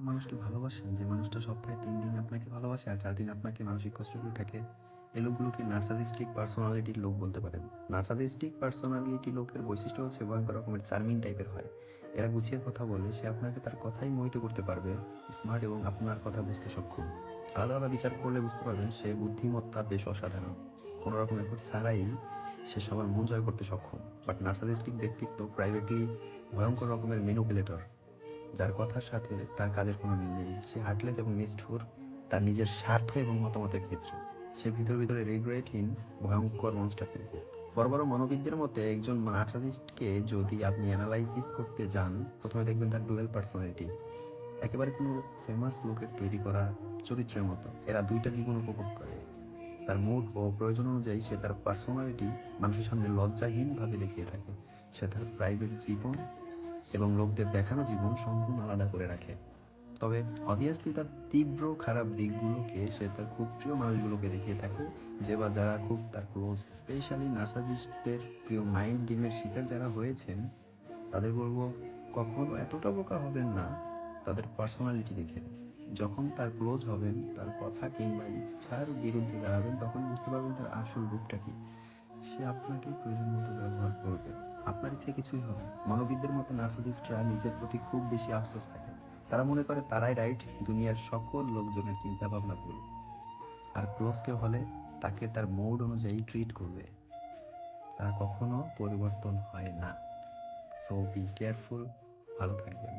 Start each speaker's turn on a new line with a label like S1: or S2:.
S1: এমন মানুষকে ভালোবাসেন যে মানুষটা সপ্তাহে ৩ দিন আপনাকে ভালোবাসে আর ৪ দিন আপনাকে মানসিক কষ্ট দিয়ে থাকে। এই লোকগুলোকে নার্সাসিস্টিক পার্সোনালিটির লোক বলতে পারেন। নার্সাসিস্টিক পার্সোনালিটি লোকের বৈশিষ্ট্য হচ্ছে ভয়ঙ্কর রকমের চার্মিং টাইপের হয়। এরা গুছিয়ে কথা বলে, সে আপনাকে তার কথাই মোহিত করতে পারবে, স্মার্ট এবং আপনার কথা বুঝতে সক্ষম। আলাদা আলাদা বিচার করলে বুঝতে পারবেন সে বুদ্ধিমত্তা বেশ অসাধারণ। কোনো রকম এফোর্ট ছাড়াই সে সবার মন জয় করতে সক্ষম। বাট নার্সাসিস্টিক ব্যক্তিত্ব প্রাইভেটলি ভয়ঙ্কর রকমের ম্যানিপুলেটর, যার কথার সাথে তার কাজের কোনো মিল নেই। সে হার্টলেস এবং নিষ্ঠুর তার নিজের স্বার্থ এবং মতামতের ক্ষেত্রে। সে ভিতরে রিগ্রেটহীন ভয়ঙ্কর মনস্টারকে। বড় বড় মনোবিদদের মতে একজন নার্সাসিস্টকে যদি আপনি অ্যানালাইসিস করতে যান, প্রথমে দেখবেন তার ডুয়েল পার্সোনালিটি। একেবারে কোনো ফেমাস লোকের তৈরি করা চরিত্রের মতো এরা দুইটা জীবন উপভোগ করে। তার মুড ও প্রয়োজন অনুযায়ী সে তার পার্সোনালিটি মানুষের সামনে লজ্জাহীনভাবে দেখিয়ে থাকে। সে তার প্রাইভেট জীবন এবং লোকদের দেখানো জীবন সম্পূর্ণ আলাদা করে রাখে। তবে অবভিয়াসলি তার তীব্র খারাপ দিকগুলোকে সে তার খুব প্রিয় মানুষগুলোকে দেখিয়ে থাকে, যে বা যারা খুব তার ক্লোজ। স্পেশালি নার্সাসিস্টদের প্রিয় মাইন্ড গেমের শিকার যারা হয়েছেন, তাদের বলবো কখনো এতটা বোকা হবেন না তাদের পার্সোনালিটি দেখে। যখন তার ক্লোজ হবেন, তার কথা কিংবা ইচ্ছার বিরুদ্ধে দাঁড়াবেন, তখন বুঝতে পারবেন তার আসল রূপটা কি। সে আপনাকে প্রয়োজন মতো ব্যবহার করবে, আপনার ইচ্ছে কিছুই হবে। মনোবিদদের মতো নার্সিসিস্টরা নিজের প্রতি খুব বেশি আফসোস থাকে। তারা মনে করে তারাই রাইট, দুনিয়ার সকল লোকজনের চিন্তা ভাবনা ভুল। আর ক্লোজ কেউ হলে তাকে তার মুড অনুযায়ী ট্রিট করবে। তারা কখনো পরিবর্তন হয় না। So be careful. ভালো থাকবেন।